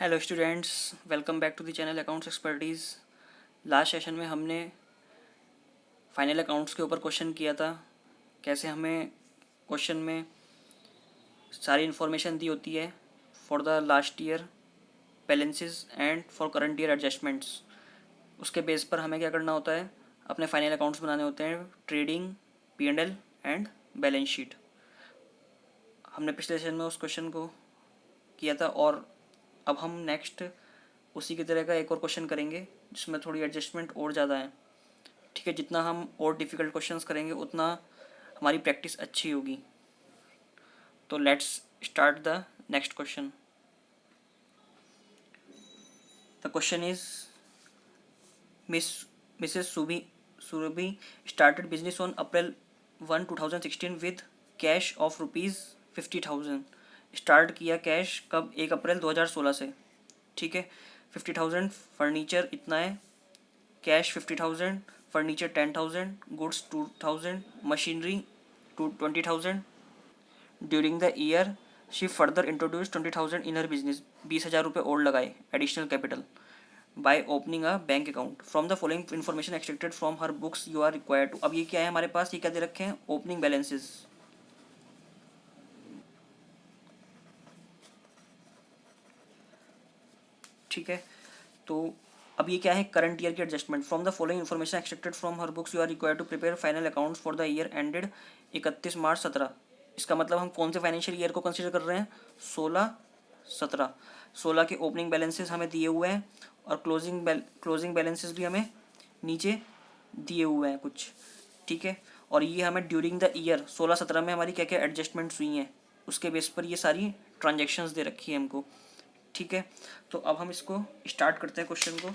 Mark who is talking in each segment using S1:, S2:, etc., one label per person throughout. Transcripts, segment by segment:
S1: Hello students, welcome back to the channel accounts expertise. Last session में हमने final accounts के ऊपर question किया था। कैसे हमें क्वेश्चन में सारी इन्फॉर्मेशन दी होती है for the last year balances and for current year adjustments. उसके बेस पर हमें क्या करना होता है, अपने फाइनल अकाउंट्स बनाने होते हैं, trading, P&L and balance sheet. हमने पिछले सेशन में उस क्वेश्चन को किया था और अब हम नेक्स्ट उसी की तरह का एक और क्वेश्चन करेंगे जिसमें थोड़ी एडजस्टमेंट और ज़्यादा है। ठीक है, जितना हम और डिफ़िकल्ट क्वेश्चंस करेंगे उतना हमारी प्रैक्टिस अच्छी होगी। तो let's start the next question. The question is miss missus Surabhi started business on April 1, 2016 with cash of ₹50,000। Start किया कैश कब? 1 अप्रैल 2016 से। ठीक है, 50,000 फर्नीचर इतना है, cash 50,000, furniture 10,000, goods 2,000, machinery 20,000। During the year she further introduce 20,000 in her business. 20,000 रुपये और लगाए additional capital by opening a bank account. From the following information extracted from her books you are required to. अब ये क्या है हमारे पास, ये क्या दे रखे हैं? Opening balances. ठीक है, तो अब ये क्या है? करंट ईयर की adjustment. From the following information extracted from her books you are required to prepare final accounts for the year ended 31 March 2017। इसका मतलब हम कौन से फाइनेंशियल ईयर को कंसिडर कर रहे हैं? 16-17। 16 के ओपनिंग बैलेंसेस हमें दिए हुए हैं और क्लोजिंग बैलेंसेस भी हमें नीचे दिए हुए हैं कुछ। ठीक है, और ये हमें ड्यूरिंग द ईयर 16-17 में हमारी क्या क्या एडजस्टमेंट्स हुई हैं उसके बेस पर ये सारी ट्रांजेक्शन्स दे रखी है हमको। ठीक है, तो अब हम इसको स्टार्ट करते हैं क्वेश्चन को।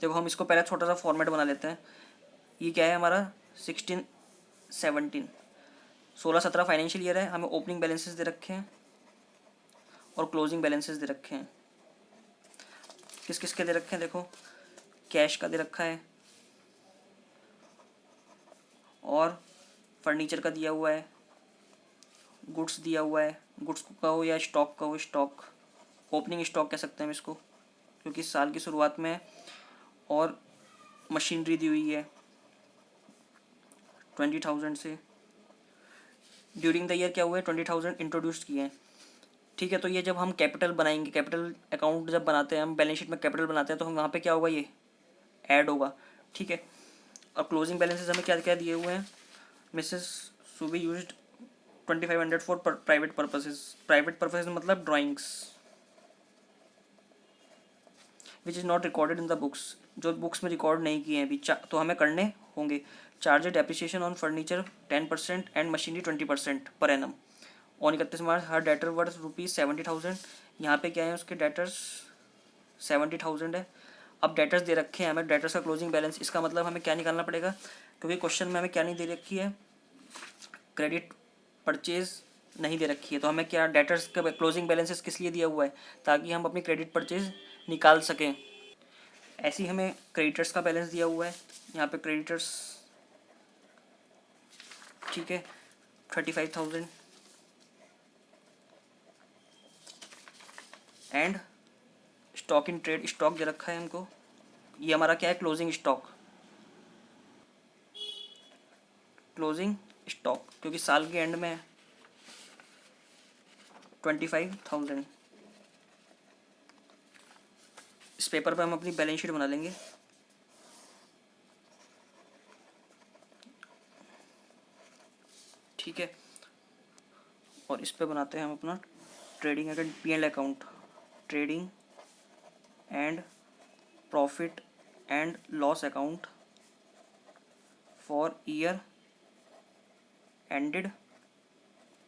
S1: देखो, हम इसको पहले छोटा सा फॉर्मेट बना लेते हैं। ये क्या है हमारा? 16-17, 16-17 फाइनेंशियल ईयर है। हमें ओपनिंग बैलेंसेस दे रखे हैं और क्लोजिंग बैलेंसेस दे रखे हैं। किस किस के दे रखे हैं? देखो, कैश का दे रखा है और फर्नीचर का दिया हुआ है, गुड्स दिया हुआ है, गुड्स का हो या स्टॉक का हो, स्टॉक, ओपनिंग स्टॉक कह सकते हैं हम इसको क्योंकि साल की शुरुआत में है। और मशीनरी दी हुई है 20,000 से। ड्यूरिंग द ईयर क्या हुआ है? 20,000 इंट्रोड्यूस किए हैं। ठीक है, तो ये जब हम कैपिटल बनाएंगे, कैपिटल अकाउंट जब बनाते हैं हम, बैलेंस शीट में कैपिटल बनाते हैं, तो हम वहाँ पे क्या होगा? ये ऐड होगा। ठीक है, और क्लोजिंग बैलेंसेस हमें क्या क्या दिए हुए हैं? Mrs Subi used 2,500 for private purposes. Private purposes मतलब drawings which is not recorded in the books, जो बुक्स में रिकॉर्ड नहीं किए हैं अभी, तो हमें करने होंगे। Charge depreciation on furniture 10% and machinery 20% per annum. On 31 March हर डेटर वर्थ ₹70,000। यहाँ पे क्या है? उसके डेटर्स 70,000 है। अब डेटर्स दे रखे हैं हमें, डेटर्स का क्लोजिंग बैलेंस। इसका मतलब हमें क्या निकालना पड़ेगा? क्योंकि क्वेश्चन में हमें क्या नहीं दे रखी है? क्रेडिट परचेज नहीं दे रखी है, तो हमें क्या डेटर्स का क्लोजिंग बैलेंसेस किस लिए दिया हुआ है? ताकि हम अपनी क्रेडिट परचेज निकाल सकें। ऐसे ही हमें क्रेडिटर्स का बैलेंस दिया हुआ है, यहाँ पे क्रेडिटर्स, ठीक है, 35,000 and stock in trade, stock दे रखा है हमको। ये हमारा क्या है? क्लोजिंग स्टॉक, क्लोजिंग स्टॉक क्योंकि साल के एंड में है 25,000। इस पेपर पे हम अपनी बैलेंस शीट बना लेंगे। ठीक है, और इस पे बनाते हैं हम अपना trading account, P&L account, trading and profit and loss account for year ended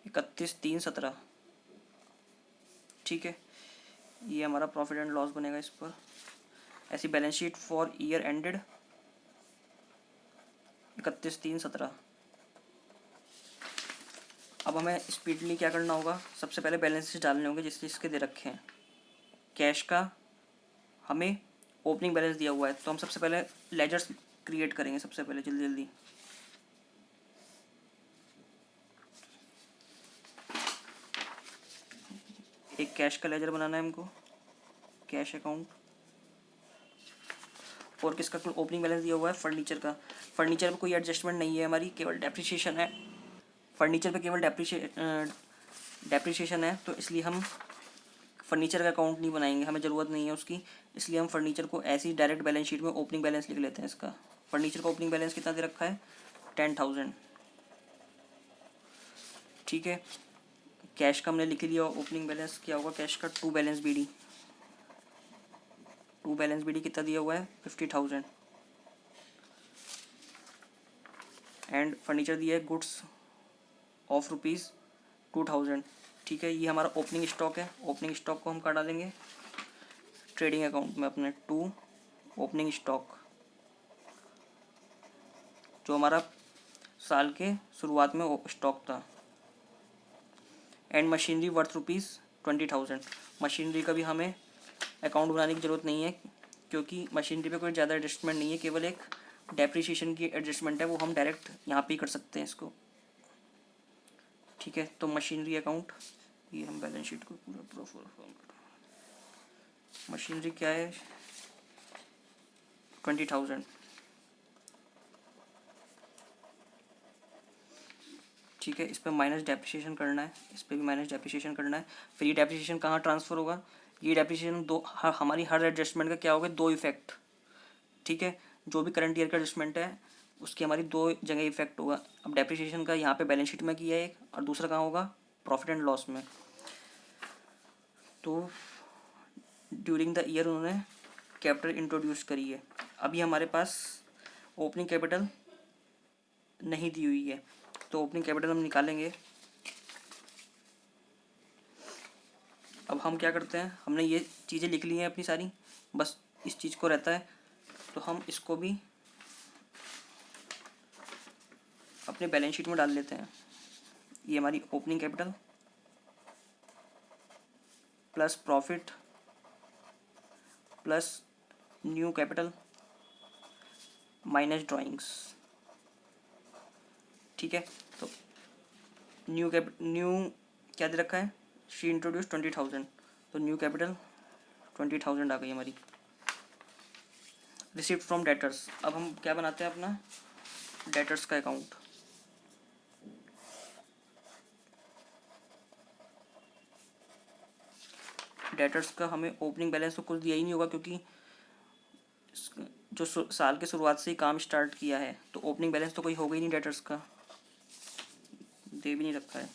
S1: 31/3/17। ठीक है, ये हमारा प्रॉफिट एंड लॉस बनेगा इस पर। ऐसी balance sheet for year ended 31/3/17। अब हमें स्पीडली क्या करना होगा? सबसे पहले बैलेंसेस डालने होंगे जिस जिसके दे रखे हैं। कैश का हमें ओपनिंग बैलेंस दिया हुआ है, तो हम सबसे पहले लेजर्स क्रिएट करेंगे सबसे पहले, जल्दी जल्दी। एक कैश का लेजर बनाना है हमको, कैश अकाउंट। और किसका ओपनिंग बैलेंस दिया हुआ है? फर्नीचर का। फर्नीचर पे कोई एडजस्टमेंट नहीं है हमारी, केवल डेप्रिसिएशन है। फर्नीचर पे केवल डेप्रिसिएशन है, तो इसलिए हम फर्नीचर का अकाउंट नहीं बनाएंगे, हमें ज़रूरत नहीं है उसकी। इसलिए हम फर्नीचर को ऐसे ही डायरेक्ट बैलेंस शीट में ओपनिंग बैलेंस लिख लेते हैं इसका। फर्नीचर का ओपनिंग बैलेंस कितना दे रखा है? 10,000। ठीक है, कैश का हमने लिख लिया। ओपनिंग बैलेंस क्या होगा कैश का? To balance BD. To balance BD कितना दिया हुआ है? 50,000। एंड फर्नीचर दिया है गुड्स ऑफ ₹2,000। ठीक है, ये हमारा ओपनिंग स्टॉक है। ओपनिंग स्टॉक को हम कहाँ डालेंगे? ट्रेडिंग अकाउंट में अपने। टू ओपनिंग स्टॉक, जो हमारा साल के शुरुआत में स्टॉक था। And machinery worth ₹20,000। मशीनरी का भी हमें अकाउंट बनाने की ज़रूरत नहीं है, क्योंकि मशीनरी पे कोई ज़्यादा एडजस्टमेंट नहीं है, केवल एक डेप्रिसिएशन की एडजस्टमेंट है, वो हम डायरेक्ट यहाँ पे ही कर सकते हैं इसको। ठीक है, तो मशीनरी अकाउंट, ये हम बैलेंस शीट को पूरा मशीनरी क्या है? 20,000। ठीक है, इस पर माइनस डेप्रिसिएशन करना है, इस पर भी माइनस डेप्रिसिएशन करना है। फिर ये डेप्रिसिएशन कहाँ ट्रांसफ़र होगा? ये डेप्रिसिएशन हमारी हर एडजस्टमेंट का क्या होगा? दो इफेक्ट। ठीक है, जो भी करंट ईयर का एडजस्टमेंट है उसकी हमारी दो जगह इफेक्ट होगा। अब डेप्रिसिएशन का यहाँ पे बैलेंस शीट में किया है एक, और दूसरा कहाँ होगा? प्रॉफिट एंड लॉस में। तो ड्यूरिंग द ईयर उन्होंने कैपिटल इंट्रोड्यूस करी है। अभी हमारे पास ओपनिंग कैपिटल नहीं दी हुई है, तो ओपनिंग कैपिटल हम निकालेंगे। अब हम क्या करते हैं, हमने ये चीज़ें लिख ली हैं अपनी सारी, बस इस चीज़ को रहता है, तो हम इसको भी अपने बैलेंस शीट में डाल लेते हैं। ये हमारी opening capital plus profit plus new capital minus drawings. ठीक है, तो न्यू क्या दे रखा है? शी इंट्रोड्यूस 20,000, तो न्यू कैपिटल 20,000 आ गई हमारी। रिसिप्ट फ्रॉम डेटर्स, अब हम क्या बनाते हैं अपना डेटर्स का अकाउंट। डेटर्स का हमें ओपनिंग बैलेंस तो कुछ दिया ही नहीं होगा, क्योंकि जो साल के शुरुआत से ही काम स्टार्ट किया है, तो ओपनिंग बैलेंस तो कोई होगा ही नहीं डेटर्स का, दे भी नहीं रखा है।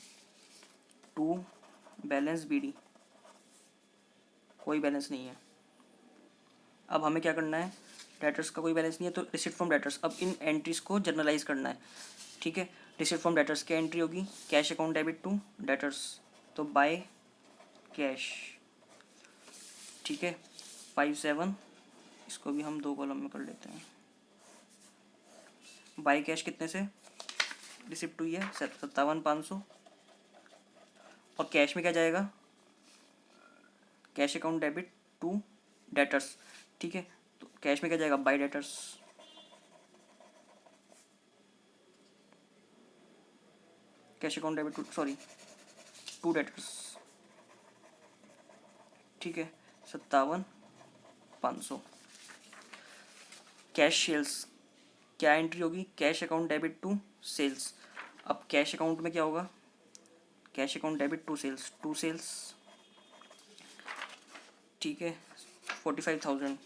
S1: टू बैलेंस बीडी, कोई बैलेंस नहीं है। अब हमें क्या करना है? डेटर्स का कोई बैलेंस नहीं है, तो रिसिप्ट फ्रॉम डेटर्स। अब इन एंट्रीज को जर्नलाइज करना है। ठीक है, रिसिप्ट फ्रॉम डेटर्स क्या एंट्री होगी? Cash account debit to debtors, तो बाय कैश। ठीक है, 57, इसको भी हम दो कॉलम में कर लेते हैं। बाय कैश कितने से रिसिप्ट हुई है? 57,500। और कैश में क्या जाएगा? Cash account debit to debtors. ठीक है, तो कैश में क्या जाएगा? By debtors. Cash account debit to debtors. ठीक है, 57,500। कैश सेल्स क्या एंट्री होगी? Cash account debit to sales. अब कैश अकाउंट में क्या होगा? Cash account debit to sales. ठीक है, 45,000।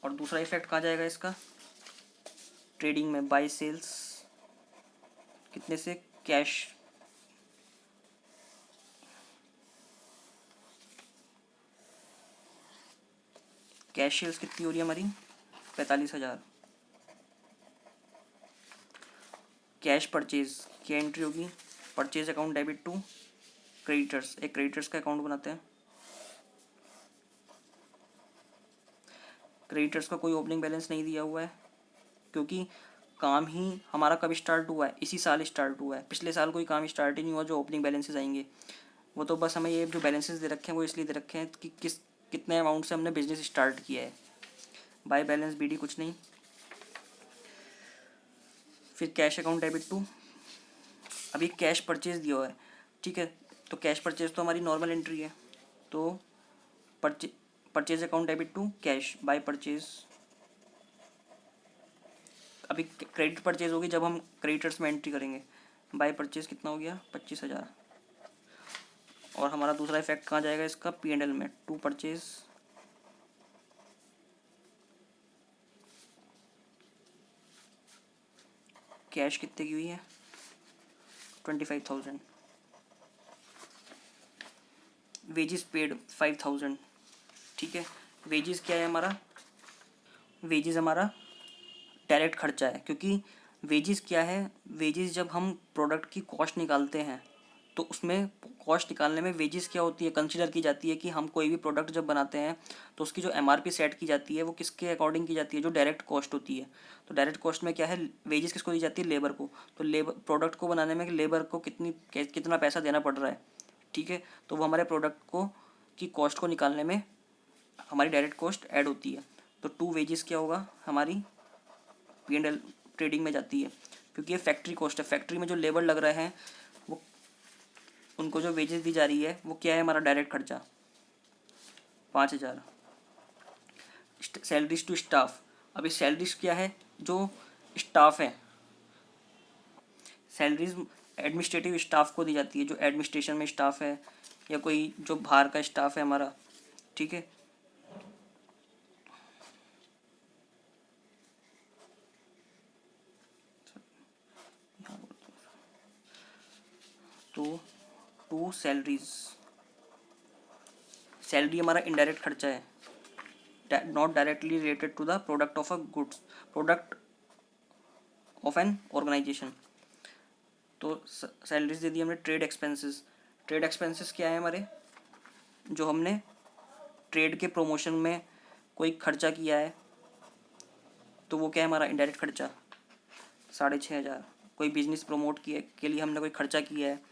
S1: और दूसरा इफेक्ट कहाँ जाएगा इसका? ट्रेडिंग में बाय सेल्स कितने से? कैश। कैश सेल्स कितनी हो रही है हमारी? 45,000। कैश परचेज क्या एंट्री होगी? Purchase account debit to creditors. एक क्रेडिटर्स का अकाउंट बनाते हैं। क्रेडिटर्स का कोई ओपनिंग बैलेंस नहीं दिया हुआ है, क्योंकि काम ही हमारा कब स्टार्ट हुआ है? इसी साल स्टार्ट हुआ है। पिछले साल कोई काम स्टार्ट ही नहीं हुआ जो ओपनिंग बैलेंसेस आएंगे। वो तो बस हमें ये जो बैलेंसेस दे रखे हैं वो इसलिए दे रखे हैं कि कितने अमाउंट से हमने बिजनेस स्टार्ट किया है। बाय बैलेंस बीडी कुछ नहीं। फिर कैश अकाउंट डेबिट टू, अभी कैश परचेज दिया हुआ है। ठीक है, तो कैश परचेज तो हमारी नॉर्मल एंट्री है, तो purchase account debit to cash by purchase. अभी क्रेडिट परचेज होगी जब हम क्रेडिटर्स में एंट्री करेंगे। बाय परचेज कितना हो गया, 25,000। और हमारा दूसरा इफेक्ट कहाँ जाएगा इसका, P&L में, टू परचेज कैश कितने की हुई है, 25,000। Wages paid 5,000। ठीक है, वेजेस क्या है हमारा, वेजेस हमारा डायरेक्ट खर्चा है, क्योंकि वेजेस क्या है, वेजेस जब हम प्रोडक्ट की कॉस्ट निकालते हैं तो उसमें कॉस्ट निकालने में वेजेस क्या होती है, कंसीडर की जाती है कि हम कोई भी प्रोडक्ट जब बनाते हैं तो उसकी जो MRP सेट की जाती है वो किसके अकॉर्डिंग की जाती है, जो डायरेक्ट कॉस्ट होती है। तो डायरेक्ट कॉस्ट में क्या है, वेजेस किसको दी जाती है, लेबर को। तो लेबर, प्रोडक्ट को बनाने में लेबर को कितना पैसा देना पड़ रहा है, ठीक है, तो वो हमारे प्रोडक्ट को की कॉस्ट को निकालने में हमारी डायरेक्ट कॉस्ट ऐड होती है। तो टू वेजेस क्या होगा, हमारी P&L ट्रेडिंग में जाती है, क्योंकि ये फैक्ट्री कॉस्ट है। फैक्ट्री में जो लेबर लग रहे हैं वो, उनको जो वेजेस दी जा रही है वो क्या है, हमारा डायरेक्ट खर्चा 5,000। सैलरीज टू स्टाफ, अभी सैलरीज क्या है, जो स्टाफ है, सैलरीज एडमिनिस्ट्रेटिव स्टाफ को दी जाती है, जो एडमिनिस्ट्रेशन में स्टाफ है या कोई जो बाहर का स्टाफ है हमारा, ठीक है। तो टू सैलरीज, सैलरी हमारा इनडायरेक्ट खर्चा है, not directly related to the product of a goods, product of an organisation. तो सैलरीज दे दी हमने। ट्रेड एक्सपेंसेस, ट्रेड एक्सपेंसेस क्या है हमारे, जो हमने ट्रेड के प्रमोशन में कोई खर्चा किया है तो वो क्या है, हमारा इनडायरेक्ट खर्चा 6,500। कोई बिजनेस प्रमोट किए के लिए हमने कोई खर्चा किया है।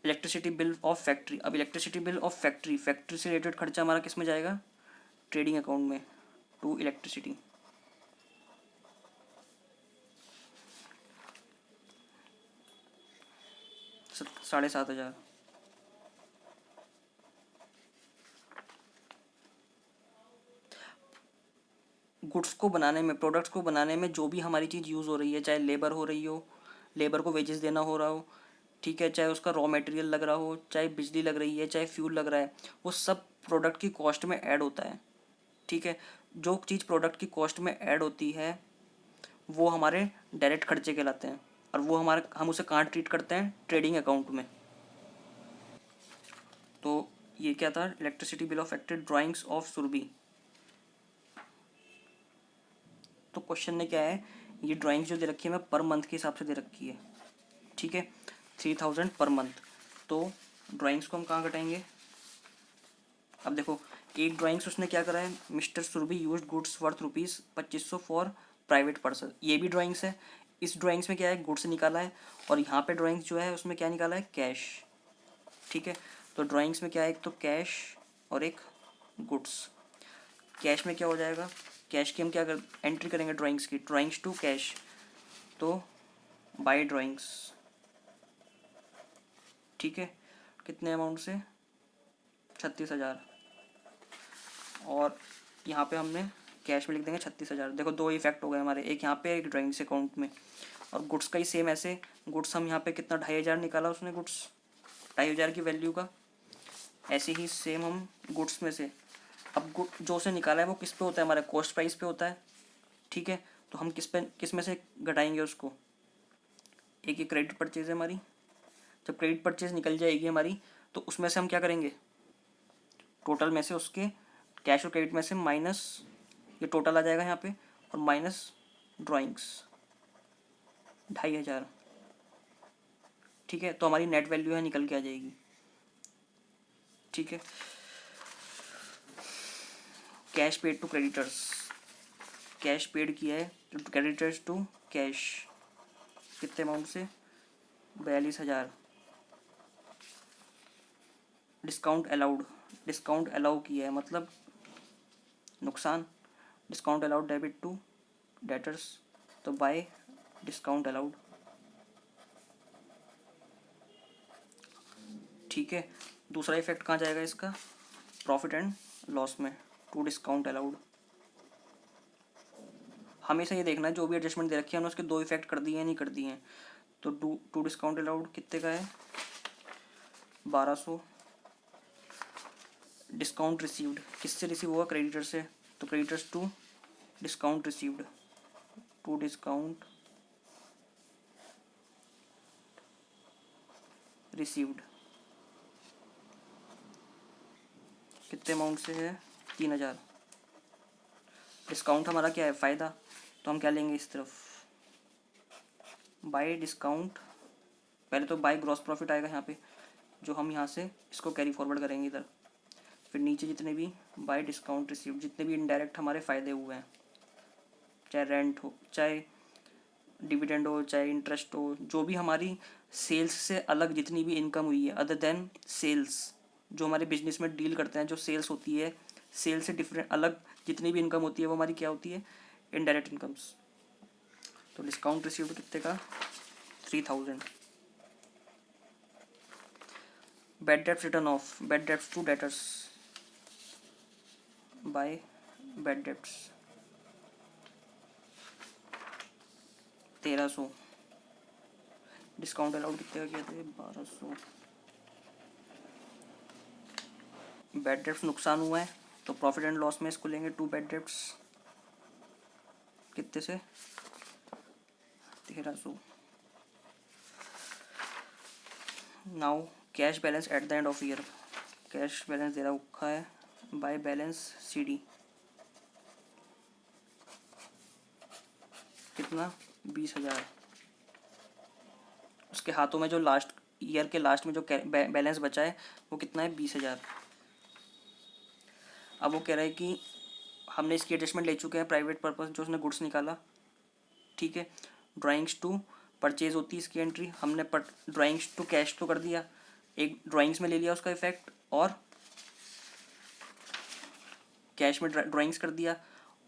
S1: इलेक्ट्रिसिटी बिल ऑफ फैक्ट्री, अब electricity bill of factory, factory से रिलेटेड खर्चा हमारा किस में जाएगा, ट्रेडिंग अकाउंट में, टू इलेक्ट्रिसिटी। $7,500। गुड्स को बनाने में, प्रोडक्ट्स को बनाने में जो भी हमारी चीज़ यूज़ हो रही है, चाहे लेबर हो रही हो, लेबर को वेजेस देना हो रहा हो, ठीक है, चाहे उसका रॉ मटेरियल लग रहा हो, चाहे बिजली लग रही है, चाहे फ्यूल लग रहा है, वो सब प्रोडक्ट की कॉस्ट में ऐड होता है, ठीक है। जो चीज़ प्रोडक्ट की कॉस्ट में ऐड होती है वो हमारे डायरेक्ट खर्चे कहलाते हैं, और वो हमारे, हम उसे कहाँ ट्रीट करते हैं, ट्रेडिंग अकाउंट में। तो ये क्या था, electricity bill of factory, drawings of Surabhi. तो क्वेश्चन ने क्या है, ये ड्राइंग्स जो दे रखी है मैं पर मंथ के हिसाब से दे रखी है, ठीक है, 3,000 पर मंथ। तो ड्राइंग्स को हम कहाँ घटाएंगे, अब देखो, एक ड्राइंग्स उसने क्या करा है, mister Surabhi used goods worth ₹2,500 for private person, ये भी ड्राइंग्स है। इस ड्राइंग्स में क्या है, गुड्स निकाला है, और यहाँ पे ड्राइंग्स जो है उसमें क्या निकाला है, कैश, ठीक है। तो ड्राइंग्स में क्या है, एक तो कैश और एक गुड्स। कैश में क्या हो जाएगा, कैश की हम क्या एंट्री करेंगे, ड्राइंग्स की, ड्राइंग्स टू कैश, तो बाय ड्राइंग्स, ठीक है, कितने अमाउंट से, 36,000। और यहाँ पे हमने कैश में लिख देंगे 36,000। देखो दो इफेक्ट हो गए हमारे, एक यहाँ पे, एक ड्राइंग्स अकाउंट में। और गुड्स का ही सेम ऐसे, गुड्स हम यहाँ पे कितना, 2,500 निकाला उसने गुड्स, 2,500 की वैल्यू का। ऐसे ही सेम हम गुड्स में से, अब जो से निकाला है वो किस पे होता है, हमारे कॉस्ट प्राइस पे होता है, ठीक है। तो हम किस में से घटाएंगे उसको, एक ये क्रेडिट परचेज है हमारी, जब क्रेडिट परचेज निकल जाएगी हमारी तो उसमें से हम क्या करेंगे, टोटल में से उसके कैश और क्रेडिट में से माइनस, ये टोटल आ जाएगा यहाँ पे, और माइनस ड्राइंग्स 2,500, ठीक है। तो हमारी नेट वैल्यू है निकल के आ जाएगी, ठीक है। Cash paid to creditors, cash paid किया है क्रेडिटर्स टू कैश, कितने अमाउंट से, 42,000। डिस्काउंट अलाउड, डिस्काउंट अलाउ किया है मतलब नुकसान, discount allowed debit to debtors, तो बाय डिस्काउंट अलाउड, ठीक है। दूसरा इफेक्ट कहाँ जाएगा इसका, प्रॉफिट एंड लॉस में, टू डिस्काउंट अलाउड। हमेशा ये देखना है जो भी एडजस्टमेंट दे रखी है हमने उसके दो इफेक्ट कर दिए हैं नहीं कर दिए हैं। तो टू डिस्काउंट अलाउड कितने का है, 1200। डिस्काउंट रिसीव्ड किससे रिसीव हुआ, क्रेडिटर से, तो creditors to discount received, to discount received कितने अमाउंट से है, 3000। डिस्काउंट हमारा क्या है, फ़ायदा, तो हम क्या लेंगे इस तरफ, बाय डिस्काउंट। पहले तो बाय ग्रॉस प्रॉफिट आएगा यहाँ पे, जो हम यहाँ से इसको कैरी फॉरवर्ड करेंगे इधर। फिर नीचे जितने भी बाय डिस्काउंट रिसीव्ड, जितने भी इनडायरेक्ट हमारे फ़ायदे हुए हैं, चाहे रेंट हो, चाहे डिविडेंड हो, चाहे इंटरेस्ट हो, जो भी हमारी सेल्स से अलग जितनी भी इनकम हुई है अदर देन सेल्स, जो हमारे बिजनेस में डील करते हैं, जो सेल्स होती है, सेल से डिफरेंट अलग जितनी भी इनकम होती है वो हमारी क्या होती है, इनडायरेक्ट इनकम्स। तो डिस्काउंट रिसीव्ड कितने का, 3000। Bad debts written off, bad debts to debtors by bad debts, 1300। Discount allowed कितने का किया था, 1200। बैड डेट्स नुकसान हुआ है तो प्रॉफिट एंड लॉस में इसको लेंगे, टू बैड डेट्स कितने से, 1300। Now cash balance at the end of year, cash balance दे रखा है बाय बैलेंस CD, कितना, 20,000। उसके हाथों में जो लास्ट ईयर के लास्ट में जो बैलेंस बचा है वो कितना है, 20,000। अब वो कह रहा है कि हमने इसकी एडजस्टमेंट ले चुके हैं, प्राइवेट पर्पस जो उसने गुड्स निकाला, ठीक है। ड्राइंग्स टू परचेज होती है इसकी एंट्री, हमने ड्राइंग्स टू कैश तो कर दिया, एक ड्राइंग्स में ले लिया उसका इफेक्ट, और कैश में ड्राइंग्स कर दिया,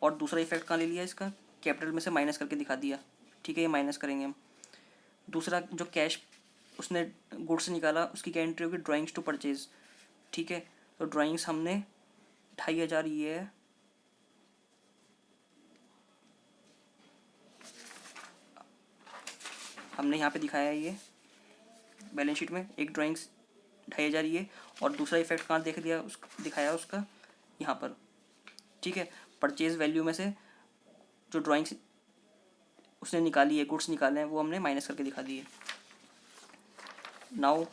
S1: और दूसरा इफेक्ट कहाँ ले लिया इसका, कैपिटल में से माइनस करके दिखा दिया, ठीक है। ये माइनस करेंगे हम। दूसरा जो कैश उसने गुड्स निकाला उसकी क्या एंट्री होगी, ड्राइंग्स टू परचेज, ठीक है। तो ड्राइंग्स हमने 2500 ये है, हमने यहाँ पे दिखाया है ये बैलेंस शीट में, एक ड्राइंग्स 2500 ये, और दूसरा इफेक्ट कहाँ देख दिया दिखाया उसका यहाँ पर, ठीक है। परचेज वैल्यू में से जो ड्राइंग्स उसने निकाली है, गुड्स निकाले हैं, वो हमने माइनस करके दिखा दिए। नाउ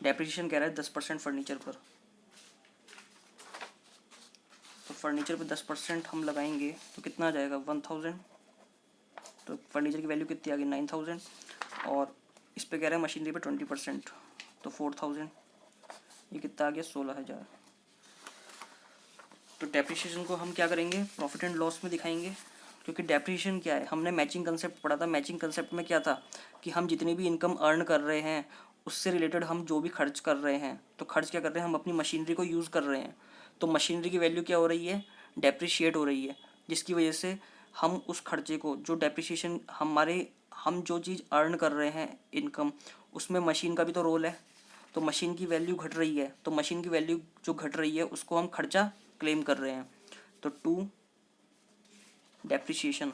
S1: डेप्रिसिएशन कह रहा है 10% फर्नीचर पर, तो फर्नीचर पर 10% हम लगाएंगे तो कितना आ जाएगा, 1000। तो फर्नीचर की वैल्यू कितनी आ गई, 9000, और इस पे कह रहा है मशीनरी पे 20%, तो 4000, ये कितना आ गया, 16000। तो डेप्रिसिएशन को हम क्या करेंगे, प्रॉफिट एंड लॉस में दिखाएंगे, क्योंकि डेप्रिसिएशन क्या है, हमने मैचिंग कंसेप्ट पढ़ा था। मैचिंग कंसेप्ट में क्या था कि हम जितनी भी इनकम अर्न कर रहे हैं उससे रिलेटेड हम जो भी खर्च कर रहे हैं, तो खर्च क्या कर रहे हैं, हम अपनी मशीनरी को यूज़ कर रहे हैं, तो मशीनरी की वैल्यू क्या हो रही है, डेप्रिशिएट हो रही है, जिसकी वजह से हम उस खर्चे को, जो डेप्रिसिएशन हम जो चीज़ अर्न कर रहे हैं इनकम, उसमें मशीन का भी तो रोल है। तो मशीन की वैल्यू घट रही है, तो मशीन की वैल्यू जो घट रही है उसको हम खर्चा क्लेम कर रहे हैं। तो टू डेप्रिसिएशन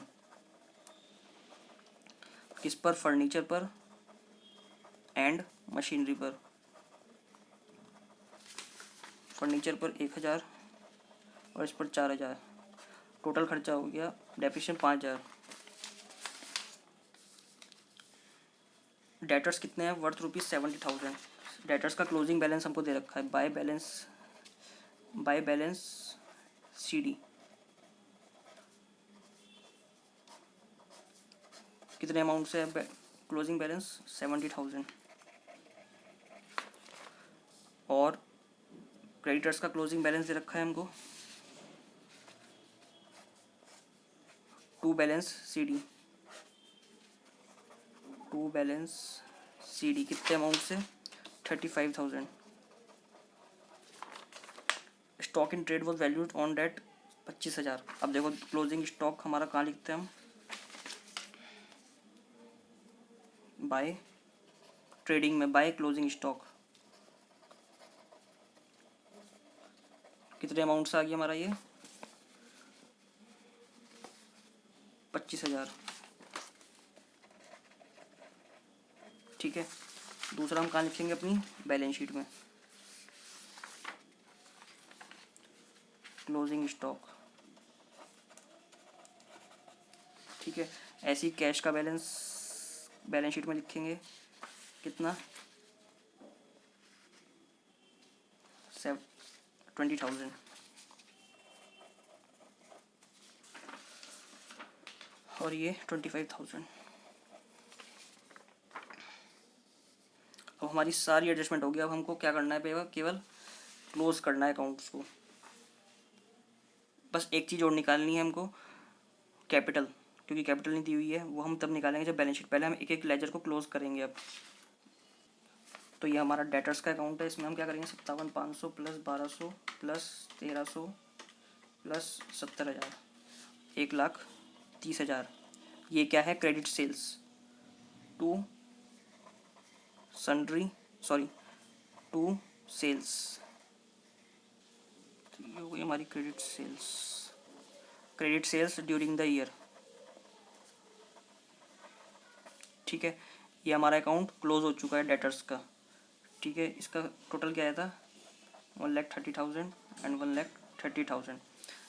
S1: किस पर, फर्नीचर पर एंड मशीनरी पर। फर्नीचर पर 1000 और इस पर 4000, टोटल खर्चा हो गया डेप्रिसिएशन 5000। डेटर्स कितने हैं, वर्थ ₹70,000। डेटर्स का क्लोजिंग बैलेंस हमको दे रखा है बाय बैलेंस CD, कितने अमाउंट से है क्लोजिंग बैलेंस, 70,000। और क्रेडिटर्स का क्लोजिंग बैलेंस दे रखा है हमको, टू बैलेंस CD कितने अमाउंट से, 35,000। Stock in trade was valued on date 25,000। अब देखो क्लोजिंग स्टॉक हमारा कहाँ लिखते हैं हम, बाय ट्रेडिंग में, बाय क्लोजिंग स्टॉक, कितने अमाउंट से आ गया हमारा ये 25,000। ठीक है, दूसरा हम कहाँ लिखेंगे अपनी बैलेंस शीट में, क्लोजिंग स्टॉक। ठीक है, ऐसे ही कैश का बैलेंस शीट में लिखेंगे कितना 20,000। और ये 25,000। अब हमारी सारी एडजस्टमेंट हो गई। अब हमको क्या करना है पेगा, केवल क्लोज करना है अकाउंट्स को। बस एक चीज़ और निकालनी है हमको, कैपिटल, क्योंकि कैपिटल नहीं दी हुई है, वो हम तब निकालेंगे जब बैलेंस शीट। पहले हम एक एक लेजर को क्लोज करेंगे। अब तो ये हमारा डेटर्स का अकाउंट है, इसमें हम क्या करेंगे 57,500 प्लस 1,200 प्लस 1,300 प्लस 70,000, 1,30,000। ये क्या है, credit sales to sundry, sorry to sales. तो ये हो गई हमारी credit sales during the year. ठीक है, ये हमारा अकाउंट क्लोज हो चुका है डेटर्स का। ठीक है, इसका टोटल क्या आया था 1,30,000 एंड 1,30,000।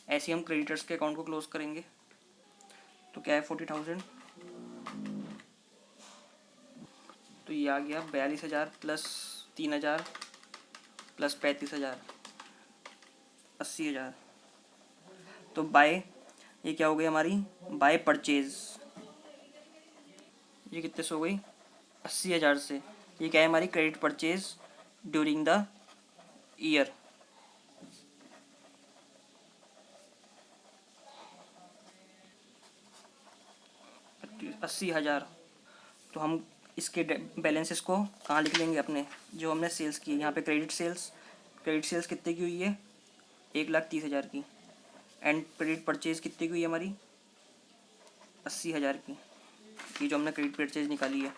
S1: ऐसे ही हम क्रेडिटर्स के अकाउंट को क्लोज करेंगे। तो क्या है 40,000, तो ये आ गया 42,000 प्लस 3,000 प्लस 35,000, 80,000। तो बाय, ये क्या हो गई हमारी बाय परचेज, ये कितने से हो गई 80,000 से। ये क्या है हमारी credit purchase during the year. अस्सी हज़ार। तो हम इसके बैलेंसेस को कहाँ लिख लेंगे, अपने जो हमने सेल्स की है यहाँ पे क्रेडिट सेल्स कितने की हुई है 1,30,000 की। एंड क्रेडिट परचेज कितने की हुई है हमारी 80,000 की। ये जो हमने क्रेडिट परचेज निकाली है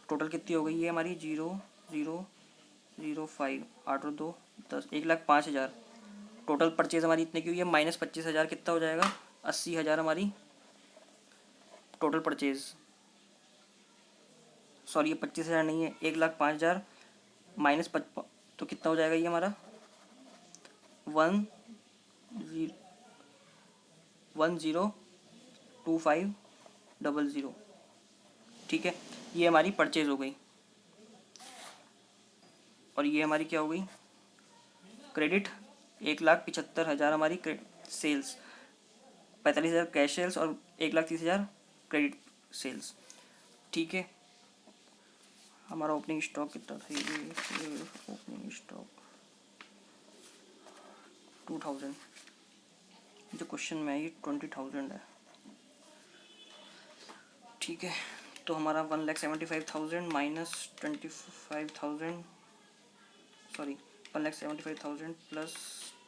S1: टोटल कितनी हो गई है हमारी 0,0,0,5, 8 और 2 10, 1,05,000। टोटल परचेज हमारी इतने की हुई है, माइनस 25,000 कितना हो जाएगा 80,000 हमारी टोटल परचेज। सॉरी ये 25,000 नहीं है, 1,05,000 माइनस तो कितना हो जाएगा ये हमारा 102500। ठीक है, ये हमारी परचेज हो गई। और ये हमारी क्या हो गई क्रेडिट 1,75,000 हमारी सेल्स, 45,000 कैश सेल्स और 1,30,000 क्रेडिट सेल्स। ठीक है, हमारा ओपनिंग स्टॉक कितना था, ये ओपनिंग स्टॉक 2,000, जो क्वेश्चन में है ये 20,000 है। ठीक है, तो हमारा 1,75,000 minus 25,000, sorry 1,75,000 plus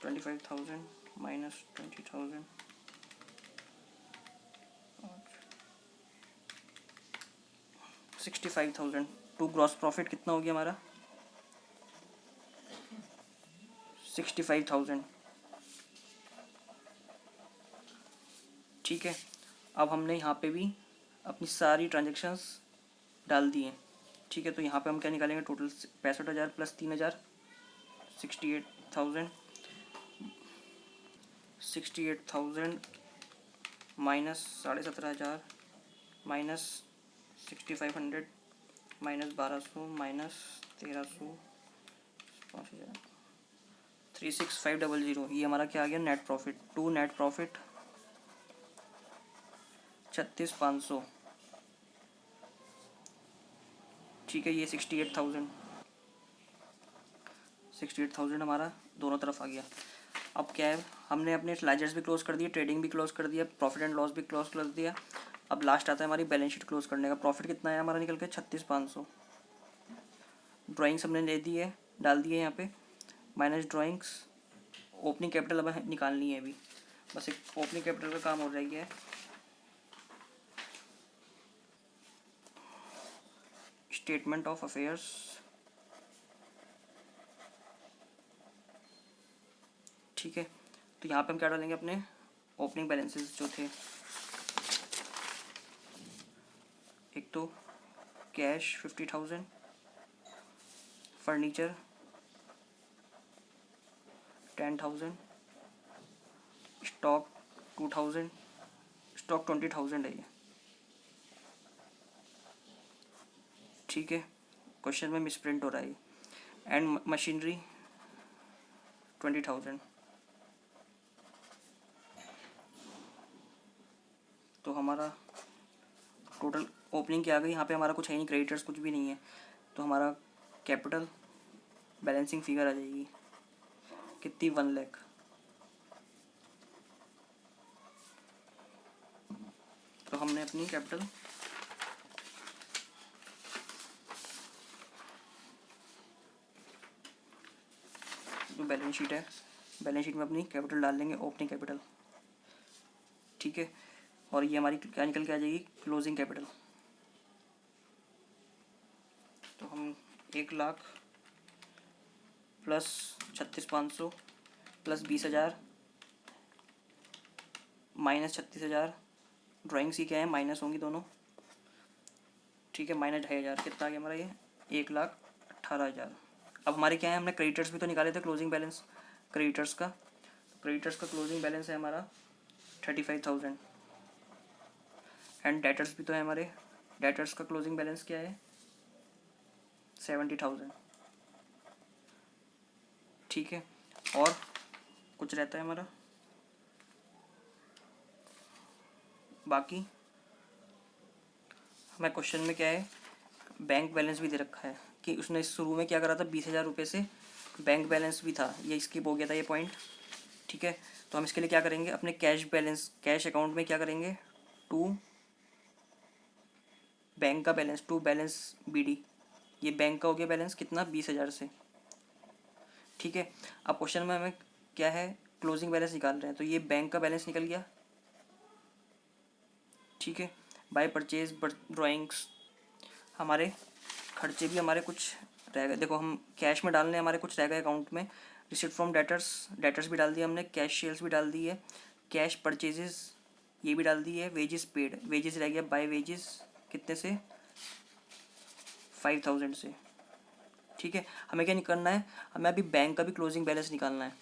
S1: 25,000 minus 20,000, 65,000 to gross profit कितना हो गया हमारा 65,000। ठीक है, अब हमने यहाँ पे भी अपनी सारी ट्रांजेक्शन्स डाल दी हैं। ठीक है, तो यहाँ पे हम क्या निकालेंगे total 65,000 plus 3,000 68,000, 68,000 minus 17,500 minus 6,500 minus 1,200 minus 1,300 5,000 36,500। ये हमारा क्या आ गया net profit to net profit 36,500। ठीक है, ये 68,000 हमारा दोनों तरफ आ गया। अब क्या है हमने अपने लेजर्स भी क्लोज कर दिए, ट्रेडिंग भी क्लोज कर दिया, प्रॉफिट एंड लॉस भी क्लोज कर दिया। अब लास्ट आता है हमारी बैलेंस शीट क्लोज करने का। प्रॉफिट कितना है हमारा निकल के 36,500। ड्राइंग्स हमने ले दी है, डाल दी है यहाँ पे, माइनस ड्राइंग्स। ओपनिंग कैपिटल अब निकालनी है अभी, बस एक ओपनिंग कैपिटल का काम हो रह गया है। स्टेटमेंट ऑफ अफेयर्स, ठीक है। तो यहाँ पे हम क्या डालेंगे, अपने ओपनिंग बैलेंसेस जो थे, एक तो कैश 50,000, फर्नीचर 10,000, स्टॉक 2,000, स्टॉक 20,000 है ये, ठीक है। क्वेश्चन में मिसप्रिंट हो रहा है, एंड मशीनरी 20,000। तो हमारा टोटल ओपनिंग क्या आ गई, यहाँ पे हमारा कुछ है नहीं, क्रेडिटर्स कुछ भी नहीं है, तो हमारा कैपिटल बैलेंसिंग फिगर आ जाएगी कितनी, 1 लाख। तो हमने अपनी कैपिटल जो बैलेंस शीट है, बैलेंस शीट में अपनी कैपिटल डाल देंगे, ओपनिंग कैपिटल, ठीक है। और ये हमारी क्या निकल के आ जाएगी, क्लोजिंग कैपिटल। तो हम 1 lakh plus 36,500 plus 20,000 minus 36,000, drawing सी क्या है, माइनस होंगी दोनों, ठीक है, माइनस 2,500, कितना आ गया हमारा ये, 1,18,000। अब हमारे क्या है, हमने क्रेडिटर्स भी तो निकाले थे, क्लोजिंग बैलेंस क्रेडिटर्स का, तो क्रेडिटर्स का क्लोजिंग बैलेंस है हमारा 35,000, एंड डेटर्स भी तो है हमारे, डेटर्स का क्लोजिंग बैलेंस क्या है, 70,000, ठीक है। और कुछ रहता है हमारा बाकी, हमें क्वेश्चन में क्या है, बैंक बैलेंस भी दे रखा है कि उसने शुरू में क्या करा था, 20,000 रुपये से बैंक बैलेंस भी था, ये स्किप हो गया था ये पॉइंट, ठीक है। तो हम इसके लिए क्या करेंगे, अपने कैश बैलेंस, कैश अकाउंट में क्या करेंगे, टू बैंक का बैलेंस, टू बैलेंस BD, ये बैंक का हो गया बैलेंस कितना, 20,000 से, ठीक है। अब क्वेश्चन में हमें क्या है, क्लोजिंग बैलेंस निकाल रहे हैं, तो ये बैंक का बैलेंस निकल गया, ठीक है। बाय परचेज ड्राइंग्स, हमारे खर्चे भी हमारे कुछ रह गए, देखो हम कैश में डालने, हमारे कुछ रह गए अकाउंट में, रिसिप्ट फ्रॉम डेटर्स, डेटर्स भी डाल दिया हमने, कैश सेल्स भी डाल दी है, कैश परचेजेस ये भी डाल दी है, वेजेस पेड, वेजेस रह गया, बाय वेजेस कितने से, 5,000 से, ठीक है। हमें क्या निकालना है, हमें अभी बैंक का भी क्लोजिंग बैलेंस निकालना है,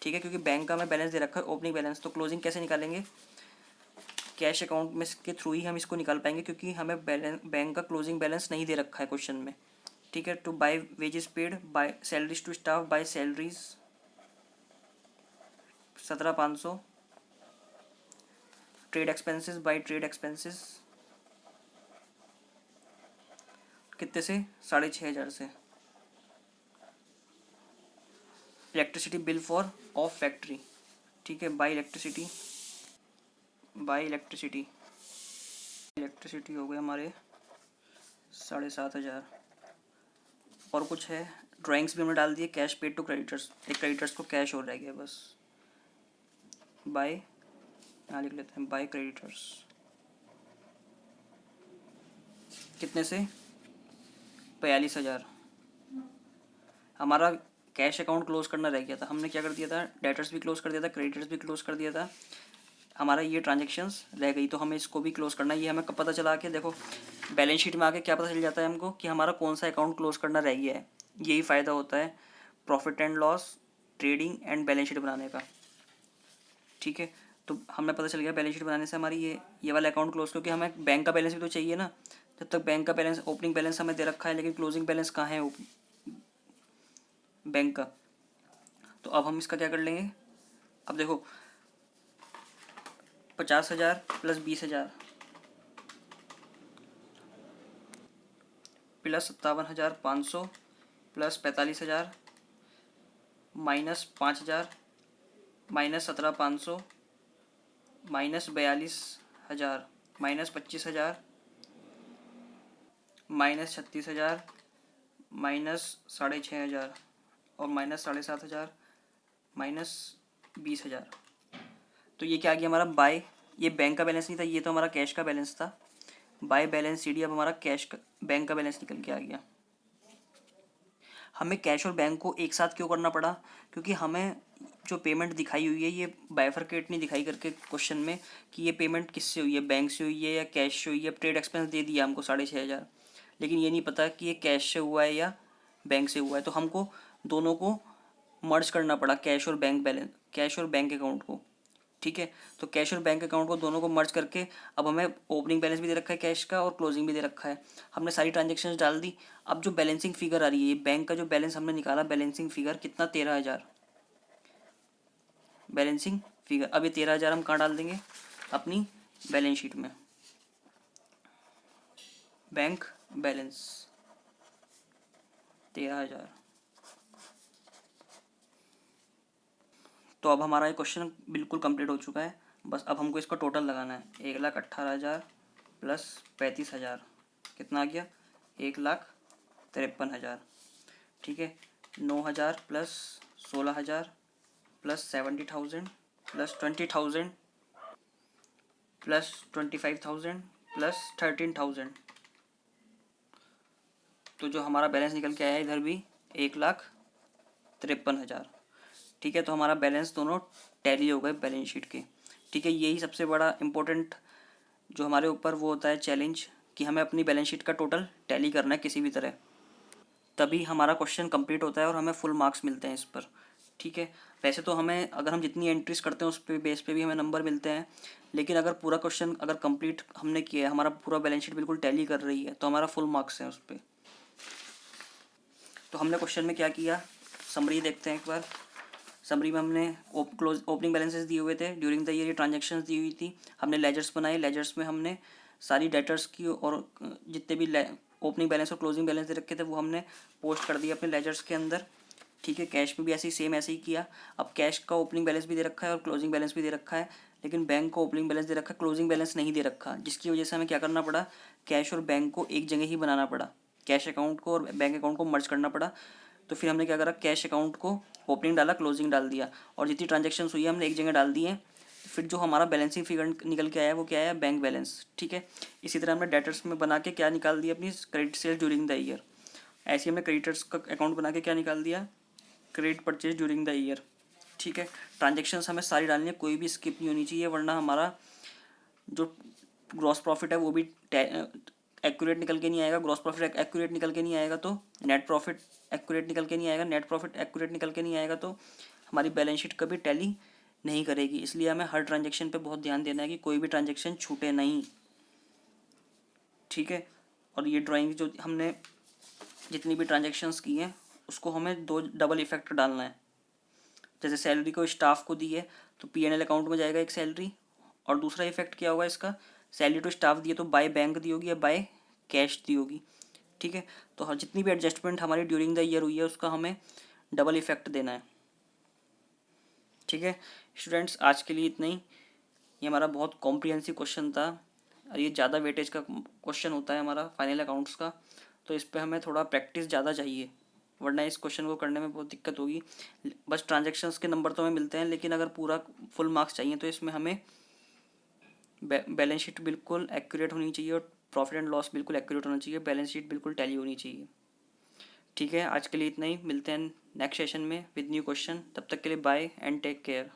S1: ठीक है, क्योंकि बैंक का हमें बैलेंस दे रखा है, ओपनिंग बैलेंस, तो क्लोजिंग कैसे निकालेंगे, कैश अकाउंट में के थ्रू ही हम इसको निकाल पाएंगे, क्योंकि हमें बैलेंस, बैंक का क्लोजिंग बैलेंस नहीं दे रखा है क्वेश्चन में, ठीक है। To by wages paid, by salaries to staff, by salaries 17,500, trade expenses, by trade expenses कितने से, 6,500 से, electricity bill for of factory, ठीक है, by electricity, by electricity, electricity हो गए हमारे 7,500। और कुछ है, ड्राइंग्स भी हमने डाल दिए, कैश पेड टू क्रेडिटर्स, एक क्रेडिटर्स को कैश हो रह गया बस, बाय, यहाँ लिख लेते हैं, बाय क्रेडिटर्स कितने से, 42,000। हमारा कैश अकाउंट क्लोज करना रह गया था, हमने क्या कर दिया था, डेटर्स भी क्लोज कर दिया था, क्रेडिटर्स भी क्लोज कर दिया था, हमारा ये ट्रांजेक्शन्स रह गई, तो हमें इसको भी क्लोज करना है। ये हमें कब पता चला कि देखो बैलेंस शीट में आके क्या पता चल जाता है हमको कि हमारा कौन सा अकाउंट क्लोज करना रह गया है, यही फ़ायदा होता है profit and loss, trading and balance sheet बनाने का, ठीक है। तो हमें पता चल गया बैलेंस शीट बनाने से हमारी ये वाला अकाउंट क्लोज, क्योंकि हमें बैंक का बैलेंस भी तो चाहिए ना, जब तक बैंक का बैलेंस, ओपनिंग बैलेंस हमें दे रखा है, लेकिन क्लोजिंग बैलेंस कहाँ है बैंक का। तो अब हम इसका क्या कर लेंगे, अब देखो 50,000 plus 20,000 plus 57,500 plus 45,000 minus 5,000 minus 17,500 minus 42,000 minus 25,000 minus 36,000 minus 6,500 और माइनस 7,500 माइनस 20,000। तो ये क्या आ गया हमारा, बाय, ये बैंक का बैलेंस नहीं था, ये तो हमारा कैश का बैलेंस था, बाय बैलेंस CD अब हमारा कैश का, बैंक का बैलेंस निकल के आ गया। हमें कैश और बैंक को एक साथ क्यों करना पड़ा, क्योंकि हमें जो पेमेंट दिखाई हुई है ये बाइफरकेट नहीं दिखाई करके क्वेश्चन में कि ये पेमेंट किससे हुई है, बैंक से हुई है या कैश से हुई है। ट्रेड एक्सपेंस दे दिया हमको 6,500, लेकिन ये नहीं पता कि ये कैश से हुआ है या बैंक से हुआ है। तो हमको दोनों को मर्ज करना पड़ा, कैश और बैंक बैलेंस, कैश और बैंक अकाउंट को। ठीक है, तो कैश और बैंक अकाउंट को दोनों को मर्ज करके अब हमें ओपनिंग बैलेंस भी दे रखा है कैश का और क्लोजिंग भी दे रखा है। हमने सारी ट्रांजेक्शन्स डाल दी। अब जो बैलेंसिंग फिगर आ रही है, ये बैंक का जो बैलेंस हमने निकाला, बैलेंसिंग फिगर कितना, 13,000 बैलेंसिंग फिगर। अब ये 13,000 हम कहाँ डाल देंगे, अपनी बैलेंस शीट में, बैंक बैलेंस 13,000। तो अब हमारा ये क्वेश्चन बिल्कुल कंप्लीट हो चुका है। बस अब हमको इसका टोटल लगाना है। 1,18,000 प्लस 35,000 कितना आ गया, 1,53,000। ठीक है, 9,000 plus 16,000 plus 70,000 plus 20,000 plus 25,000 plus 13,000। तो जो हमारा बैलेंस निकल के आया इधर भी 1,53,000। ठीक है, तो हमारा बैलेंस दोनों टैली हो गए बैलेंस शीट के। ठीक है, यही सबसे बड़ा इम्पोर्टेंट जो हमारे ऊपर वो होता है चैलेंज, कि हमें अपनी बैलेंस शीट का टोटल टैली करना है किसी भी तरह, तभी हमारा क्वेश्चन कंप्लीट होता है और हमें फुल मार्क्स मिलते हैं इस पर। ठीक है, वैसे तो हमें अगर हम जितनी एंट्रीज करते हैं उस पे बेस पे भी हमें नंबर मिलते हैं, लेकिन अगर पूरा क्वेश्चन अगर कंप्लीट हमने किया है, हमारा पूरा बैलेंस शीट बिल्कुल टैली कर रही है, तो हमारा फुल मार्क्स है उस पर। तो हमने क्वेश्चन में क्या किया, समरी देखते हैं एक बार। समरी में हमने ओपनिंग बैलेंसेस दिए हुए थे, ड्यूरिंग द ईयर ये ट्रांजेक्शन्स दी हुई थी, हमने लेजर्स बनाए, लेजर्स में हमने सारी डेटर्स की और जितने भी ओपनिंग बैलेंस और क्लोजिंग बैलेंस दे रखे थे वो हमने पोस्ट कर दिया अपने लेजर्स के अंदर। ठीक है, कैश में भी ऐसे ही सेम ऐसे ही किया। अब कैश का ओपनिंग बैलेंस भी दे रखा है और क्लोजिंग बैलेंस भी दे रखा है, लेकिन बैंक को ओपनिंग बैलेंस दे रखा है, क्लोजिंग बैलेंस नहीं दे रखा, जिसकी वजह से हमें क्या करना पड़ा, कैश और बैंक को एक जगह ही बनाना पड़ा, कैश अकाउंट को और बैंक अकाउंट को मर्ज करना पड़ा। तो फिर हमने क्या करा, कैश अकाउंट को ओपनिंग डाला, क्लोजिंग डाल दिया, और जितनी ट्रांजेक्शन्स हुई है हमने एक जगह डाल दी है। फिर जो हमारा बैलेंसिंग फिगर निकल के आया वो क्या आया, बैंक बैलेंस। ठीक है, इसी तरह हमने डेटर्स में बना के क्या निकाल दिया, अपनी credit sales during the year. ऐसे ही हमने क्रेडिटर्स का अकाउंट बना के क्या निकाल दिया, credit purchase during the year. ठीक है, ट्रांजेक्शन्स हमें सारी डालनी है, कोई भी स्किप नहीं होनी चाहिए, वरना हमारा जो ग्रॉस प्रॉफिट है वो भी एक्यूरेट निकल के नहीं आएगा। ग्रॉस प्रॉफिट एक्यूरेट निकल के नहीं आएगा तो नेट प्रॉफिट एक्यूरेट निकल के नहीं आएगा, नेट प्रॉफिट एक्यूरेट निकल के नहीं आएगा तो हमारी बैलेंस शीट कभी टैली नहीं करेगी। इसलिए हमें हर ट्रांजेक्शन पे बहुत ध्यान देना है कि कोई भी ट्रांजेक्शन छूटे नहीं। ठीक है, और ये ड्राइंग जो हमने जितनी भी ट्रांजेक्शन्स की हैं उसको हमें दो डबल इफेक्ट डालना है। जैसे सैलरी को स्टाफ को दी है तो P&L अकाउंट में जाएगा एक सैलरी, और दूसरा इफेक्ट क्या होगा इसका, सैलरी टू स्टाफ दी है तो बाय बैंक दी होगी या बाय कैश दी होगी। ठीक है, तो हर जितनी भी एडजस्टमेंट हमारी ड्यूरिंग द ईयर हुई है उसका हमें डबल इफेक्ट देना है। ठीक है स्टूडेंट्स, आज के लिए इतना ही। ये हमारा बहुत कॉम्प्रिहेंसिव क्वेश्चन था और ये ज़्यादा वेटेज का क्वेश्चन होता है हमारा फाइनल अकाउंट्स का, तो इस पर हमें थोड़ा प्रैक्टिस ज़्यादा चाहिए, वरना इस क्वेश्चन को करने में बहुत दिक्कत होगी। बस ट्रांजेक्शन्स के नंबर तो हमें मिलते हैं, लेकिन अगर पूरा फुल मार्क्स चाहिए तो इसमें हमें बैलेंस शीट बिल्कुल एक्यूरेट होनी चाहिए और प्रॉफिट एंड लॉस बिल्कुल एक्यूरेट होना चाहिए, बैलेंस शीट बिल्कुल टैली होनी चाहिए। ठीक है, आज के लिए इतना ही, मिलते हैं नेक्स्ट सेशन में विद न्यू क्वेश्चन। तब तक के लिए बाय एंड टेक केयर।